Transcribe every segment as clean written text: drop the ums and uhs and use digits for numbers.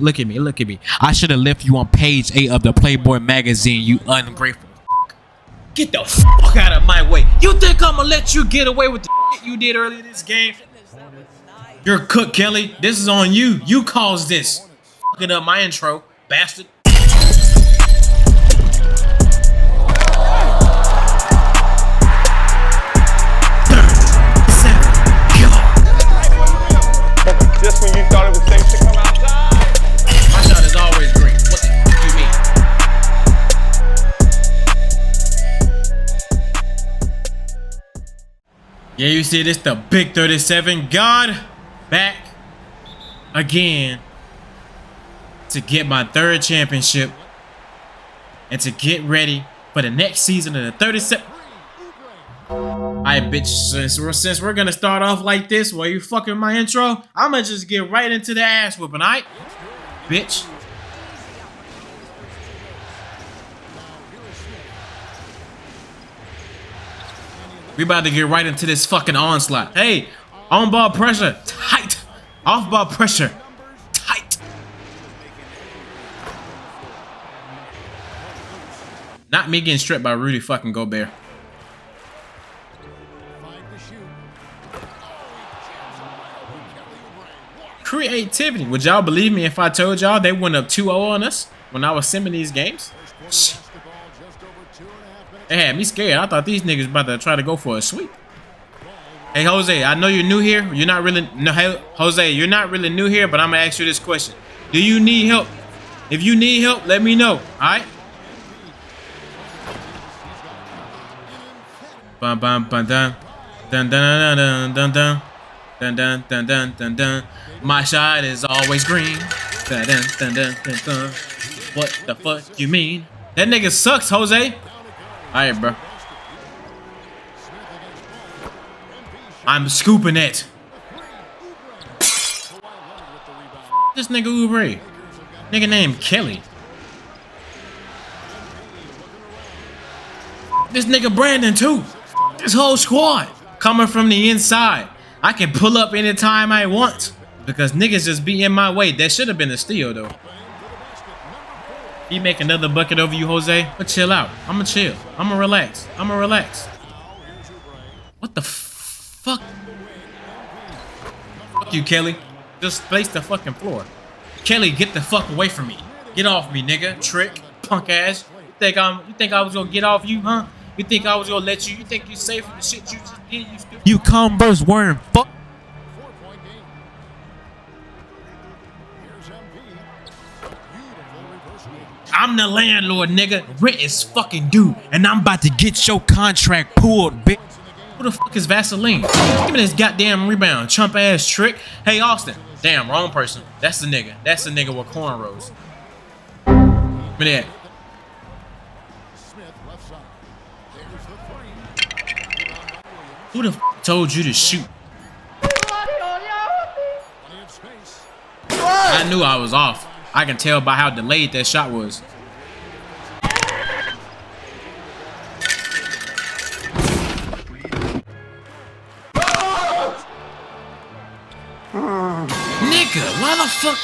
Look at me. Look at me. I should have left you on page 8 of the Playboy magazine, you ungrateful. Get the fuck out of my way. You think I'm gonna let you get away with the shit you did earlier this game? You're cooked, Kelly. This is on you. You caused this. Fucking up my intro, bastard. Just when you thought it was safe to come outside. My shot is always green. What the fuck you mean? Yeah, you see this, the big 37. God, back again to get my 3rd championship and to get ready for the next season of the 37. Alright, bitch, since we're gonna start off like this while you fucking my intro, I'ma just get right into the ass whooping, alright? Bitch. We about to get right into this fucking onslaught. Hey, on ball pressure, tight. Off ball pressure, tight. Not me getting stripped by Rudy fucking Gobert. Creativity. Would y'all believe me if I told y'all they went up 2-0 on us when I was simming these games? Shit. They had me scared. I thought these niggas about to try to go for a sweep. Hey, Jose, I know you're new here. You're not really... No, hey, Jose, you're not really new here, but I'm going to ask you this question. Do you need help? If you need help, let me know. All right? Bum, bum, bum, dun. Dun, dun, dun, dun, dun. Dun, dun, dun, dun, dun, dun. My shot is always green. Dun, dun, dun, dun, dun, dun. What the fuck you mean? That nigga sucks, Jose. Alright, bro. I'm scooping it. This nigga Oubre. Nigga named Kelly. This nigga Brandon too. This whole squad coming from the inside. I can pull up anytime I want because niggas just be in my way. That should have been a steal though. He make another bucket over you, Jose. But chill out. I'ma chill. I'ma relax. I'ma relax. What the fuck? Fuck you, Kelly. Just place the fucking floor. Kelly, get the fuck away from me. Get off me, nigga. Trick. Punk ass. You think I was gonna get off you, huh? You think I was gonna let you? You think you safe for the shit you just did? You stupid. You Converse wearing fuck. I'm the landlord, nigga. Rent is fucking due, and I'm about to get your contract pulled, bitch. Who the fuck is Vaseline? Give me this goddamn rebound, chump ass Trick. Hey, Austin. Damn, wrong person. That's the nigga. That's the nigga with cornrows. Give me that. Who the f told you to shoot? I knew I was off. I can tell by how delayed that shot was. Nigga, why the fuck?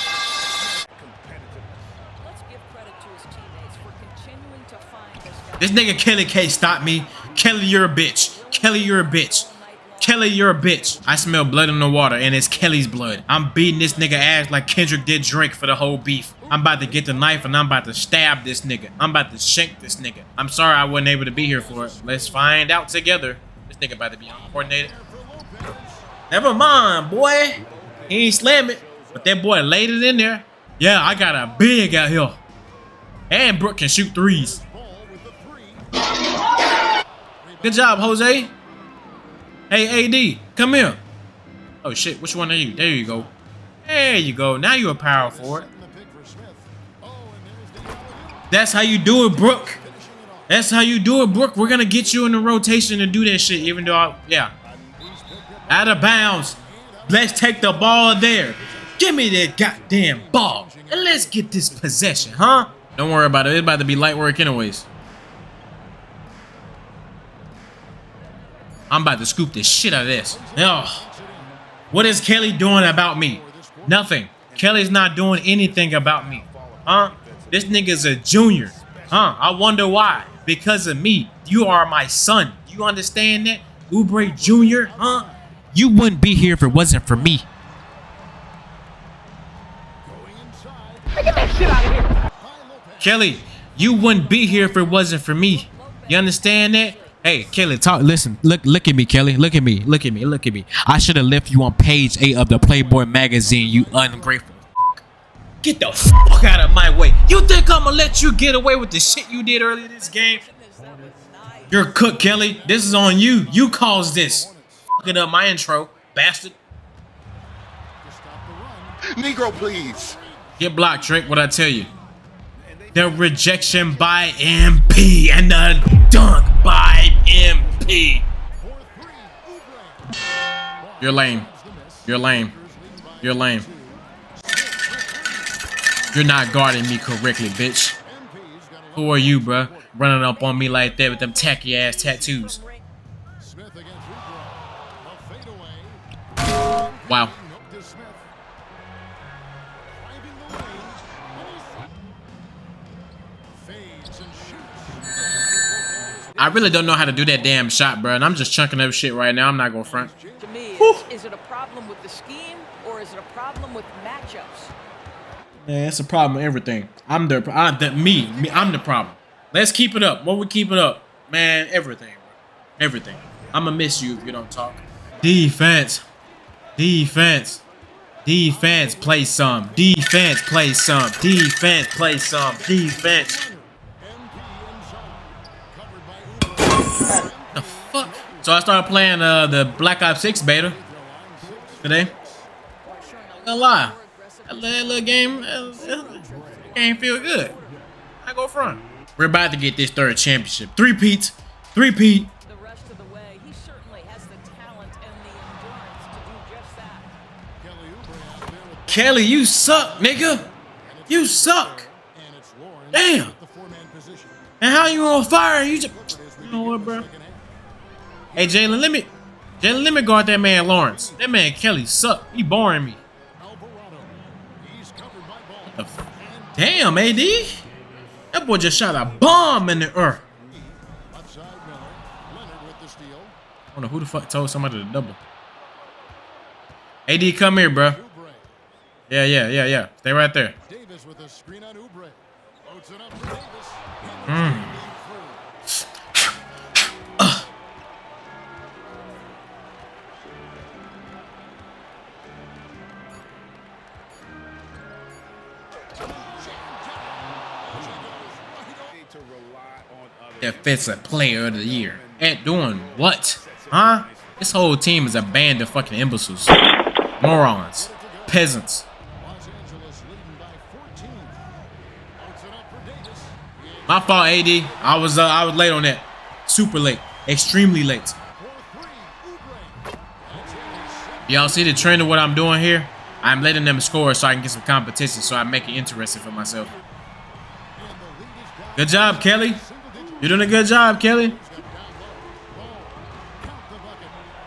This nigga Kelly can't stop me. Kelly, you're a bitch. Kelly, you're a bitch. Kelly, you're a bitch. I smell blood in the water, and it's Kelly's blood. I'm beating this nigga ass like Kendrick did Drake for the whole beef. I'm about to get the knife, and I'm about to stab this nigga. I'm about to shank this nigga. I'm sorry I wasn't able to be here for it. Let's find out together. This nigga about to be uncoordinated. Never mind, boy. He ain't slam it, but that boy laid it in there. Yeah, I got a big out here. And Brooke can shoot threes. Good job, Jose. Hey, AD, come here. Oh, shit. Which one are you? There you go. There you go. Now you're a power forward. That's how you do it, Brooke. That's how you do it, Brooke. We're going to get you in the rotation to do that shit, even though yeah. Out of bounds. Let's take the ball there. Give me that goddamn ball. And let's get this possession, huh? Don't worry about it. It's about to be light work anyways. I'm about to scoop the shit out of this. Oh, what is Kelly doing about me? Nothing. Kelly's not doing anything about me. Huh? This nigga's a junior. Huh? I wonder why. Because of me. You are my son. You understand that? Oubre Jr., huh? You wouldn't be here if it wasn't for me. Get that shit out of here. Kelly, you wouldn't be here if it wasn't for me. You understand that? Hey, Kelly, talk. Listen, look at me, Kelly. Look at me. Look at me. Look at me. I should have left you on page 8 of the Playboy magazine, you ungrateful. Get the fuck out of my way. You think I'm gonna let you get away with the shit you did earlier this game? You're cooked, Kelly. This is on you. You caused this. Fucking up my intro, bastard. Negro, please. Get blocked, Trick. What I tell you? The rejection by MP and the dunk by MP. You're lame. You're lame. You're lame. You're not guarding me correctly, bitch. Who are you, bruh? Running up on me like that with them tacky ass tattoos. Wow. I really don't know how to do that damn shot, bro. And I'm just chunking up shit right now. I'm not gonna front. To me, is it a problem with the scheme or is it a problem with matchups? Yeah, it's a problem with everything. I'm the problem. Let's keep it up. What we keep it up, man? Everything, bro. Everything. I'ma miss you if you don't talk. Defense. Defense. Defense. Play some. Defense. Play some. Defense. Play some. Defense. The fuck? So I started playing the Black Ops 6 beta today. Not gonna lie, that little game, feel good. I go front. We're about to get this third championship. Three-peat. The rest of the way, he certainly has the talent and the endurance to do just that. Kelly, you suck, nigga. You suck. Damn. And how you on fire? You just, you know what, bro? Hey, Jalen, let me guard that man Lawrence. That man Kelly suck. He boring me. What the damn, AD? That boy just shot a bomb in the earth. I don't know who the fuck told somebody to double. AD, come here, bro. Yeah. Stay right there. Defensive player of the year. At doing what? Huh? This whole team is a band of fucking imbeciles. Morons. Peasants. My fault, AD. I was late on that. Super late. Extremely late. Y'all see the trend of what I'm doing here? I'm letting them score so I can get some competition, so I make it interesting for myself. Good job, Kelly. You're doing a good job, Kelly.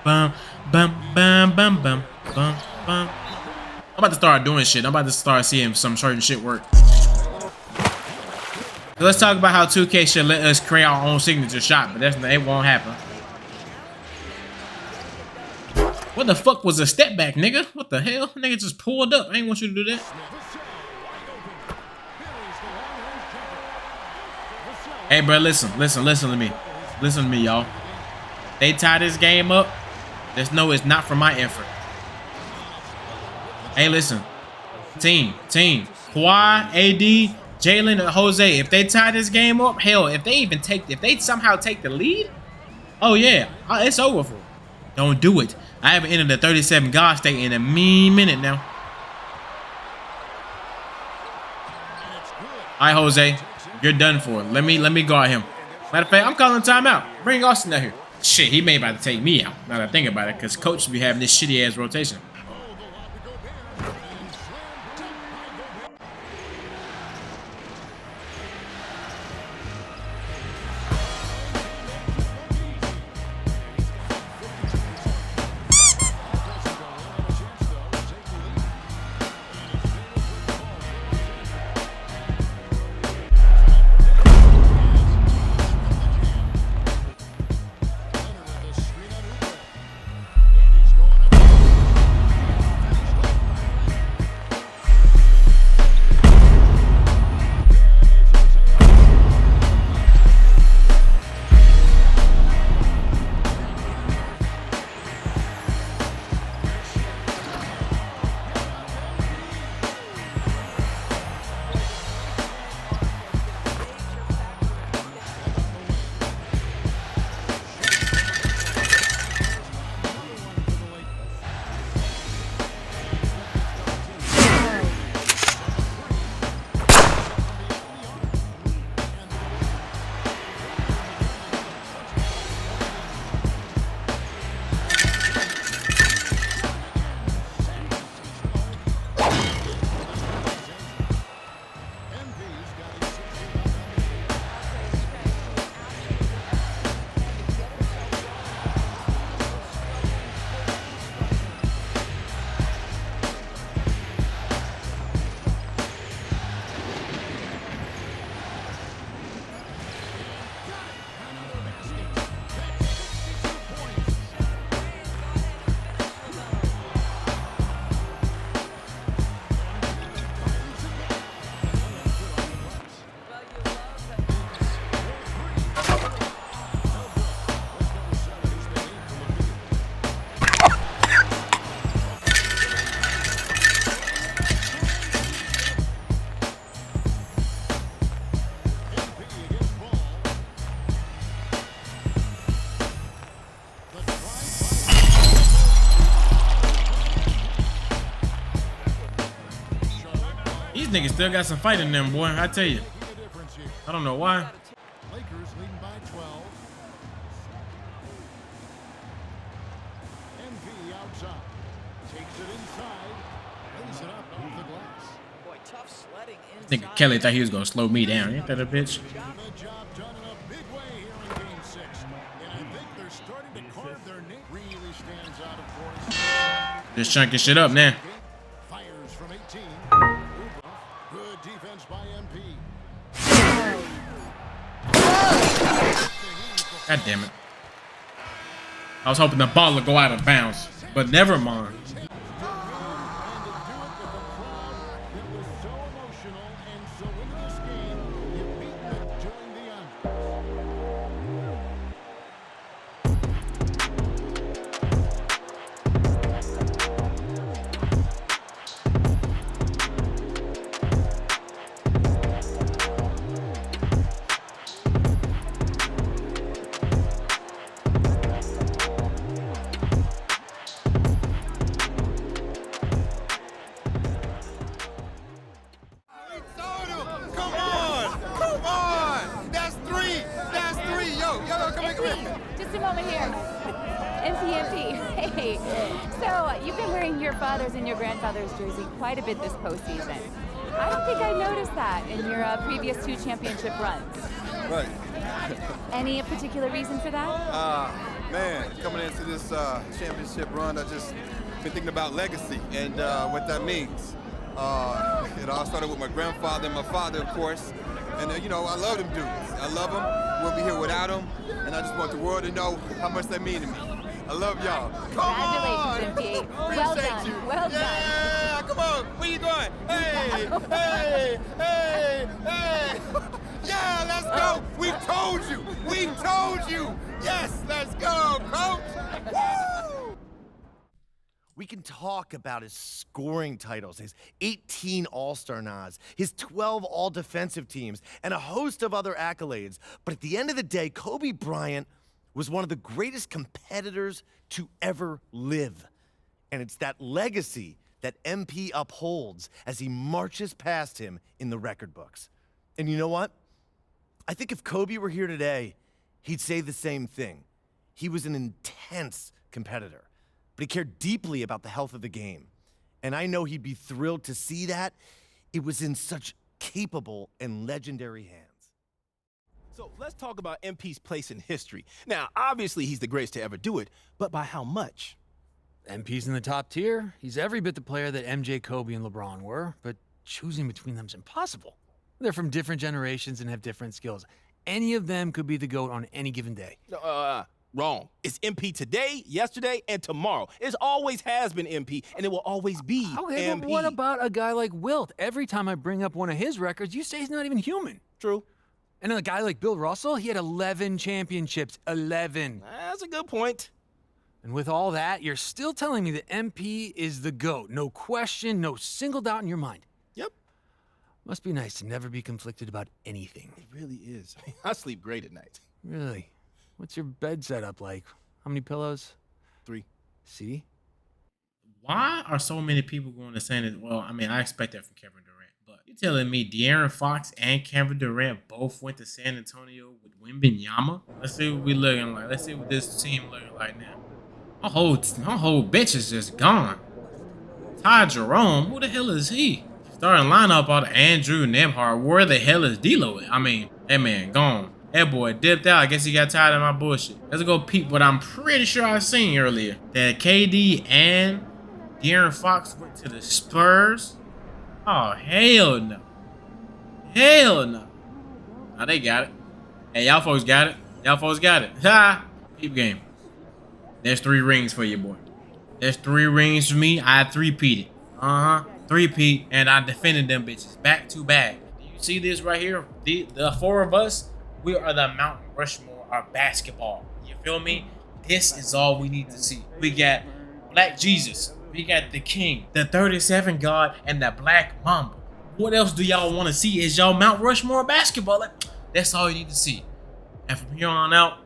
Bum, bum, bum, bum, bum, bum, bum. I'm about to start doing shit. I'm about to start seeing some certain shit work. So let's talk about how 2K should let us create our own signature shot, but it won't happen. What the fuck was a step back, nigga? What the hell? Nigga just pulled up. I ain't want you to do that. Hey, bro, listen to me. Listen to me, y'all. They tie this game up. Just know it's not for my effort. Hey, listen. Team. Kawhi, AD, Jalen, and Jose. If they tie this game up, hell, if they somehow take the lead, oh yeah, it's over for them. Don't do it. I haven't entered the 37 God state in a minute now. All right, Jose. You're done for. Let me guard him. Matter of fact, I'm calling timeout. Bring Austin out here. Shit, he may about to take me out. Now that I think about it, because coach should be having this shitty ass rotation. nigga still got some fight in them, boy. I tell you. I don't know why. Lakers leading by 12. MP outside. Takes it inside. Lays it up off the glass. Boy, tough sledding Nigga inside. Kelly thought he was gonna slow me down. Ain't that a bitch? The job done in a big way here in Game 6. And I think they're starting to carve their name. Really stands out, of course. Just chunking shit up now. Fires from 18. Good defense by MP. God damn it. I was hoping the ball would go out of bounds, but never mind. Just a moment here. MP. Hey. So, you've been wearing your father's and your grandfather's jersey quite a bit this postseason. I don't think I noticed that in your previous 2 championship runs. Right. Any particular reason for that? Man, coming into this championship run, I just been thinking about legacy and what that means. It all started with my grandfather and my father, of course. And, you know, I love them dudes. I love them. We'll be here without them. And I just want the world to know how much they mean to me. I love y'all. Congratulations, MP. Well done. You. Well done. Yeah, come on. Where you going? Hey, hey. Yeah, let's go. We told you. We told you. Yes, let's go, coach. Woo! We can talk about his scoring titles, his 18 All-Star nods, his 12 All-Defensive teams, and a host of other accolades. But at the end of the day, Kobe Bryant was one of the greatest competitors to ever live. And it's that legacy that MP upholds as he marches past him in the record books. And you know what? I think if Kobe were here today, he'd say the same thing. He was an intense competitor, but he cared deeply about the health of the game. And I know he'd be thrilled to see that it was in such capable and legendary hands. So let's talk about MP's place in history. Now, obviously, he's the greatest to ever do it, but by how much? MP's in the top tier. He's every bit the player that MJ, Kobe, and LeBron were, but choosing between them's impossible. They're from different generations and have different skills. Any of them could be the GOAT on any given day. Wrong. It's MP today, yesterday, and tomorrow. It always has been MP, and it will always be Okay, MP. but what about a guy like Wilt? Every time I bring up one of his records, you say he's not even human. True. And a guy like Bill Russell, he had 11 championships. 11. That's a good point. And with all that, you're still telling me that MP is the GOAT. No question, no single doubt in your mind. Yep. Must be nice to never be conflicted about anything. It really is. I sleep great at night. Really? What's your bed setup like? How many pillows? 3. See? Why are so many people going to say that? Well, I mean, I expect that from Kevin Durant, but you're telling me De'Aaron Fox and Kevin Durant both went to San Antonio with Wembanyama? Let's see what we looking like. Let's see what this team looking like now. My whole bench is just gone. Ty Jerome, who the hell is he? Starting lineup out of Andrew Nembhard. Where the hell is D'Lo? I mean, that man gone. That boy dipped out. I guess he got tired of my bullshit. Let's go peep what I'm pretty sure I seen earlier. That KD and De'Aaron Fox went to the Spurs. Oh, hell no. Hell no. Oh, they got it. Hey, y'all folks got it. Y'all folks got it. Ha! Peep game. There's 3 rings for you, boy. There's 3 rings for me. I 3-peated. 3-peat, and I defended them bitches back to back. Do you see this right here? The 4 of us, we are the Mount Rushmore of basketball. You feel me? This is all we need to see. We got Black Jesus. We got the King, the 37 God, and the Black Mamba. What else do y'all want to see? Is y'all Mount Rushmore basketball? That's all you need to see. And from here on out,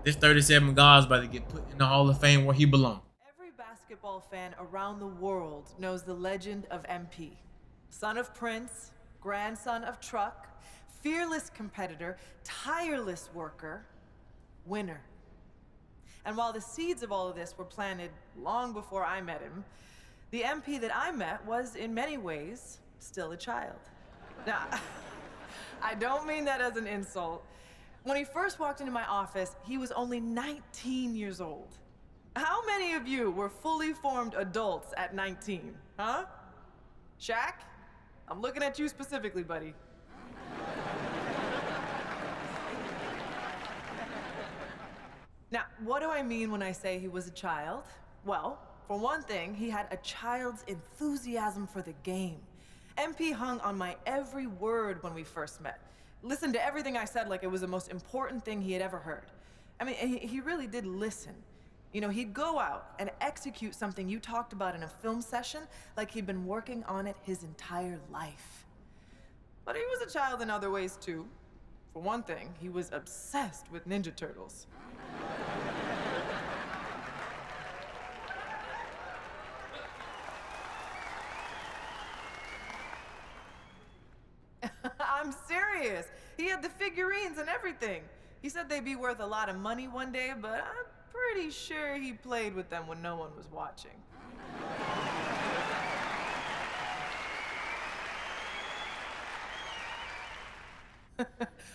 this 37 God's about to get put in the Hall of Fame where he belongs. Every basketball fan around the world knows the legend of MP. Son of Prince, grandson of Truck, fearless competitor, tireless worker, winner. And while the seeds of all of this were planted long before I met him, the MP that I met was, in many ways, still a child. Now, I don't mean that as an insult. When he first walked into my office, he was only 19 years old. How many of you were fully formed adults at 19, huh? Shaq? I'm looking at you specifically, buddy. Now, what do I mean when I say he was a child? Well, for one thing, he had a child's enthusiasm for the game. MP hung on my every word when we first met. Listened to everything I said like it was the most important thing he had ever heard. I mean, he really did listen. You know, he'd go out and execute something you talked about in a film session like he'd been working on it his entire life. But he was a child in other ways, too. For one thing, he was obsessed with Ninja Turtles. I'm serious. He had the figurines and everything. He said they'd be worth a lot of money one day, but I'm pretty sure he played with them when no one was watching.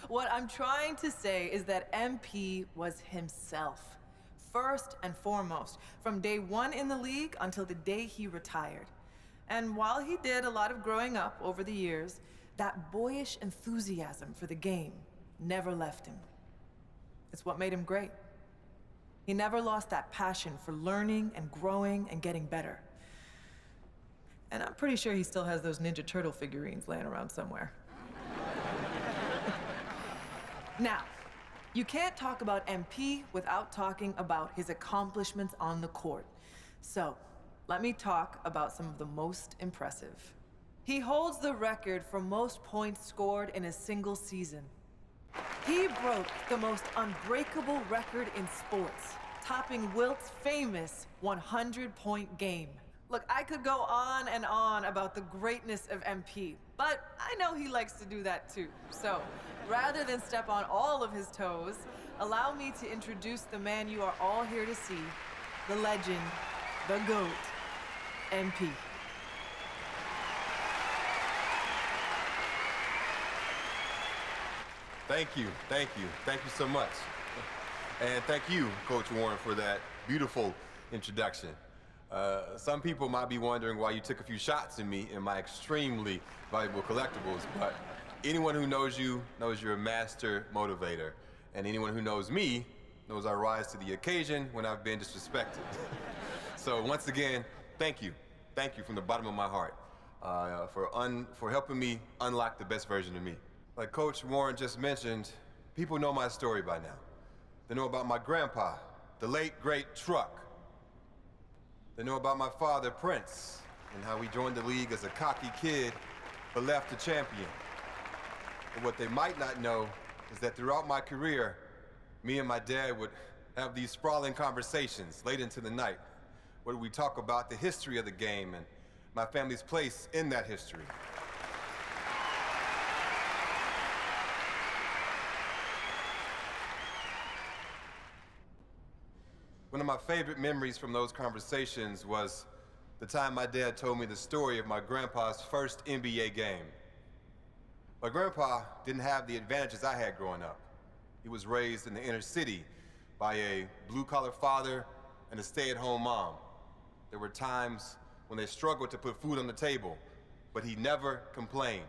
What I'm trying to say is that MP was himself, first and foremost, from day one in the league until the day he retired. And while he did a lot of growing up over the years, that boyish enthusiasm for the game never left him. It's what made him great. He never lost that passion for learning and growing and getting better. And I'm pretty sure he still has those Ninja Turtle figurines laying around somewhere. Now, you can't talk about MP without talking about his accomplishments on the court. So, let me talk about some of the most impressive. He holds the record for most points scored in a single season. He broke the most unbreakable record in sports, topping Wilt's famous 100-point game. Look, I could go on and on about the greatness of MP, but I know he likes to do that too. So, rather than step on all of his toes, allow me to introduce the man you are all here to see, the legend, the GOAT, MP. Thank you so much. And thank you, Coach Warren, for that beautiful introduction. Some people might be wondering why you took a few shots at me in my extremely valuable collectibles, but anyone who knows you knows you're a master motivator. And anyone who knows me knows I rise to the occasion when I've been disrespected. So once again, thank you. Thank you from the bottom of my heart for helping me unlock the best version of me. Like Coach Warren just mentioned, people know my story by now. They know about my grandpa, the late, great Truck. They know about my father, Prince, and how he joined the league as a cocky kid, but left a champion. But what they might not know is that throughout my career, me and my dad would have these sprawling conversations late into the night, where we talk about the history of the game and my family's place in that history. One of my favorite memories from those conversations was the time my dad told me the story of my grandpa's first NBA game. My grandpa didn't have the advantages I had growing up. He was raised in the inner city by a blue-collar father and a stay-at-home mom. There were times when they struggled to put food on the table, but he never complained.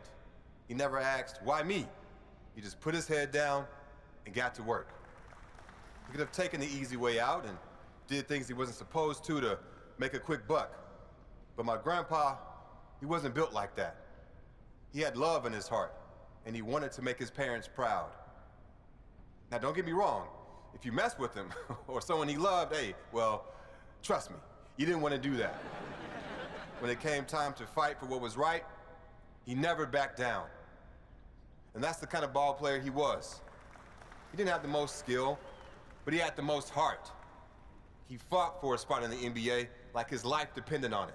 He never asked, why me? He just put his head down and got to work. He could have taken the easy way out and did things he wasn't supposed to make a quick buck. But my grandpa, he wasn't built like that. He had love in his heart, and he wanted to make his parents proud. Now, don't get me wrong. If you mess with him or someone he loved, hey, well, trust me, you didn't want to do that. When it came time to fight for what was right, he never backed down. And that's the kind of ball player he was. He didn't have the most skill, but he had the most heart. He fought for a spot in the NBA like his life depended on it.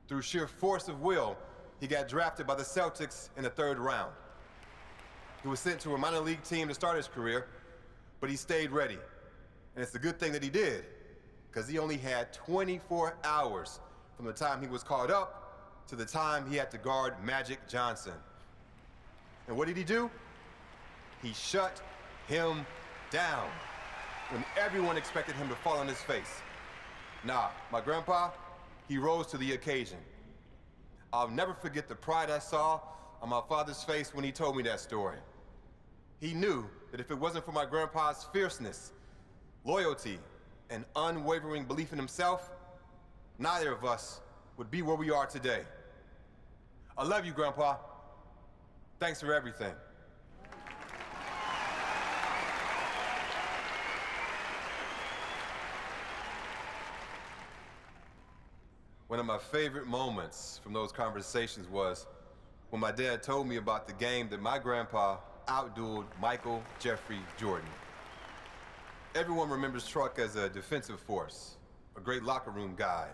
Through sheer force of will, he got drafted by the Celtics in the 3rd round. He was sent to a minor league team to start his career, but he stayed ready. And it's a good thing that he did, because he only had 24 hours from the time he was called up to the time he had to guard Magic Johnson. And what did he do? He shut him down when everyone expected him to fall on his face. Nah, my grandpa, he rose to the occasion. I'll never forget the pride I saw on my father's face when he told me that story. He knew that if it wasn't for my grandpa's fierceness, loyalty, and unwavering belief in himself, neither of us would be where we are today. I love you, Grandpa. Thanks for everything. One of my favorite moments from those conversations was when my dad told me about the game that my grandpa outdueled Michael Jeffrey Jordan. Everyone remembers Truck as a defensive force, a great locker room guy,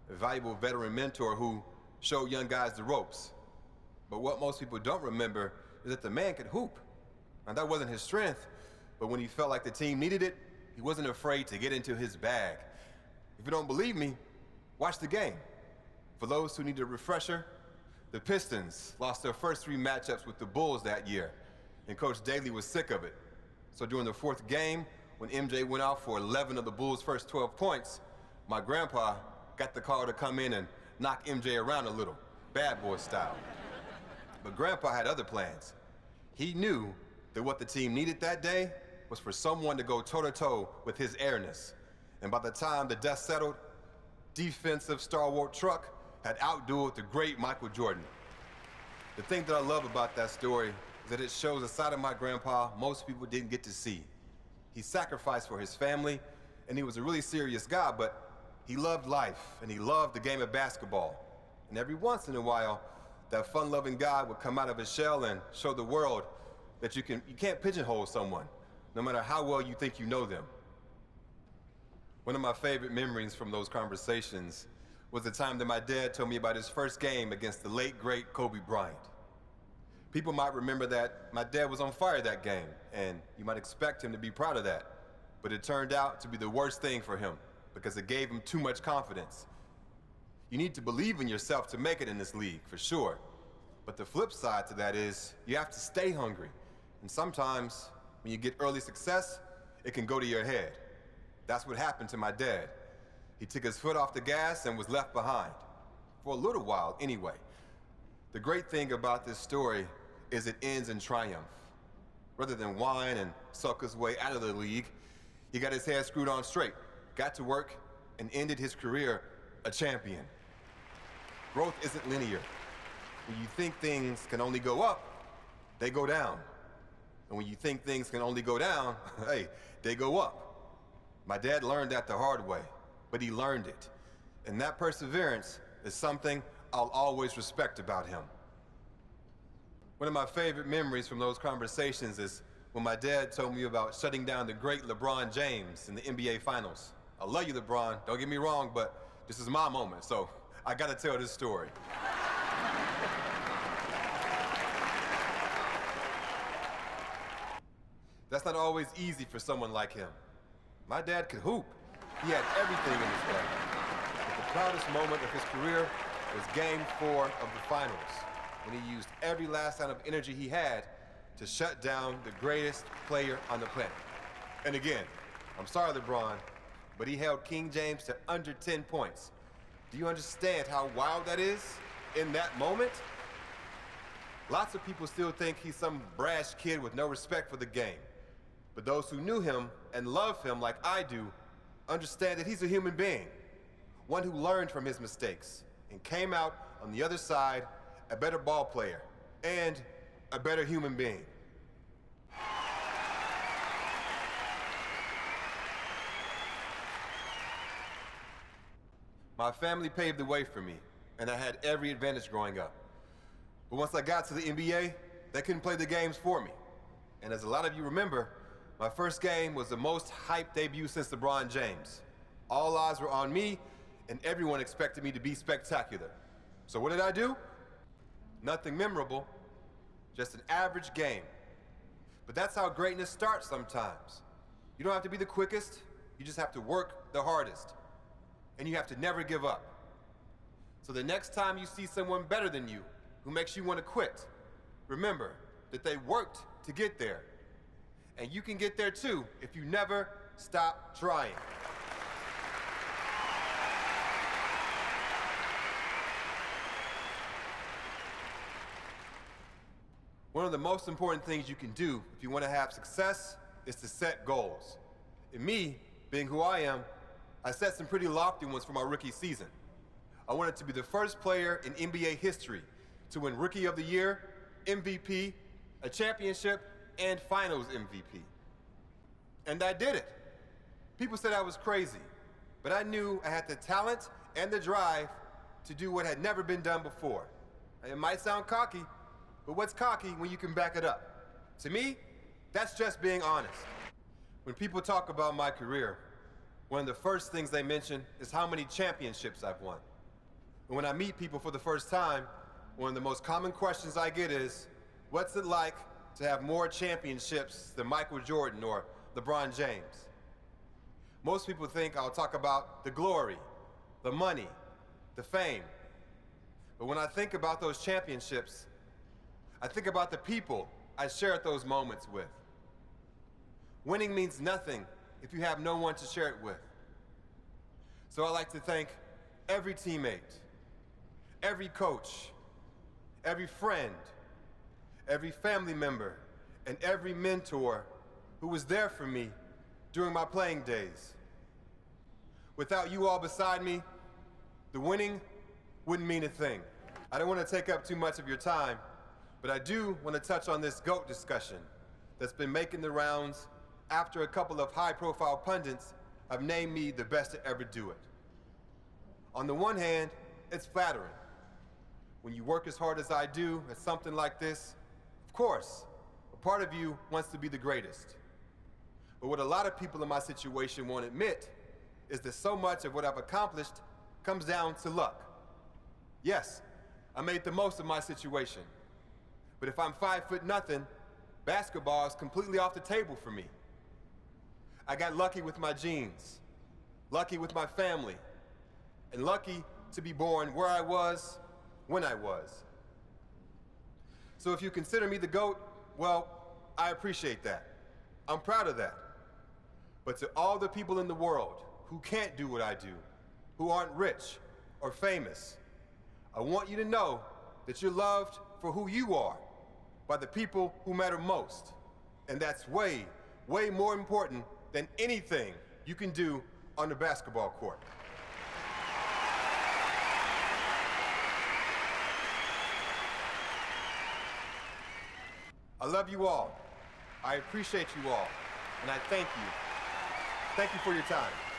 a valuable veteran mentor who showed young guys the ropes. But what most people don't remember is that the man could hoop. And that wasn't his strength, but when he felt like the team needed it, he wasn't afraid to get into his bag. If you don't believe me, watch the game. For those who need a refresher, the Pistons lost their first 3 matchups with the Bulls that year, and Coach Daly was sick of it. So during the 4th game, when MJ went out for 11 of the Bulls' first 12 points, my grandpa got the call to come in and knock MJ around a little, bad boy style. But Grandpa had other plans. He knew that what the team needed that day was for someone to go toe-to-toe with his airness. And by the time the dust settled, defensive stalwart Truck had outdueled the great Michael Jordan. The thing that I love about that story is that it shows a side of my grandpa most people didn't get to see. He sacrificed for his family, and he was a really serious guy, but he loved life, and he loved the game of basketball. And every once in a while, that fun-loving guy would come out of his shell and show the world that you can't pigeonhole someone, no matter how well you think you know them. One of my favorite memories from those conversations was the time that my dad told me about his first game against the late, great Kobe Bryant. People might remember that my dad was on fire that game, and you might expect him to be proud of that. But it turned out to be the worst thing for him, because it gave him too much confidence. You need to believe in yourself to make it in this league, for sure. But the flip side to that is, you have to stay hungry. And sometimes, when you get early success, it can go to your head. That's what happened to my dad. He took his foot off the gas and was left behind. For a little while, anyway. The great thing about this story is it ends in triumph. Rather than whine and suck his way out of the league, he got his head screwed on straight, got to work, and ended his career a champion. Growth isn't linear. When you think things can only go up, they go down. And when you think things can only go down, hey, they go up. My dad learned that the hard way, but he learned it. And that perseverance is something I'll always respect about him. One of my favorite memories from those conversations is when my dad told me about shutting down the great LeBron James in the NBA Finals. I love you, LeBron, don't get me wrong, but this is my moment, so I gotta tell this story. That's not always easy for someone like him. My dad could hoop. He had everything in his bag. But the proudest moment of his career was Game 4 of the Finals, when he used every last ounce of energy he had to shut down the greatest player on the planet. And again, I'm sorry, LeBron, but he held King James to under 10 points. Do you understand how wild that is in that moment? Lots of people still think he's some brash kid with no respect for the game. But those who knew him and love him like I do understand that he's a human being, one who learned from his mistakes and came out on the other side a better ball player and a better human being. My family paved the way for me, and I had every advantage growing up. But once I got to the NBA, they couldn't play the games for me. And as a lot of you remember, my first game was the most hyped debut since LeBron James. All eyes were on me, and everyone expected me to be spectacular. So what did I do? Nothing memorable, just an average game. But that's how greatness starts sometimes. You don't have to be the quickest, you just have to work the hardest. And you have to never give up. So the next time you see someone better than you who makes you want to quit, remember that they worked to get there. And you can get there too if you never stop trying. One of the most important things you can do if you want to have success is to set goals. And me, being who I am, I set some pretty lofty ones for my rookie season. I wanted to be the first player in NBA history to win Rookie of the Year, MVP, a championship, and Finals MVP. And I did it. People said I was crazy, but I knew I had the talent and the drive to do what had never been done before. It might sound cocky, but what's cocky when you can back it up? To me, that's just being honest. When people talk about my career, one of the first things they mention is how many championships I've won. And when I meet people for the first time, one of the most common questions I get is, what's it like to have more championships than Michael Jordan or LeBron James? Most people think I'll talk about the glory, the money, the fame. But when I think about those championships, I think about the people I shared those moments with. Winning means nothing if you have no one to share it with. So I like to thank every teammate, every coach, every friend, every family member, and every mentor who was there for me during my playing days. Without you all beside me, the winning wouldn't mean a thing. I don't want to take up too much of your time, but I do want to touch on this GOAT discussion that's been making the rounds after a couple of high-profile pundits have named me the best to ever do it. On the one hand, it's flattering. When you work as hard as I do at something like this, of course, a part of you wants to be the greatest. But what a lot of people in my situation won't admit is that so much of what I've accomplished comes down to luck. Yes, I made the most of my situation. But if I'm 5'0", basketball is completely off the table for me. I got lucky with my genes, lucky with my family, and lucky to be born where I was, when I was. So if you consider me the GOAT, well, I appreciate that. I'm proud of that. But to all the people in the world who can't do what I do, who aren't rich or famous, I want you to know that you're loved for who you are by the people who matter most. And that's way, way more important than anything you can do on the basketball court. I love you all. I appreciate you all. And I thank you. Thank you for your time.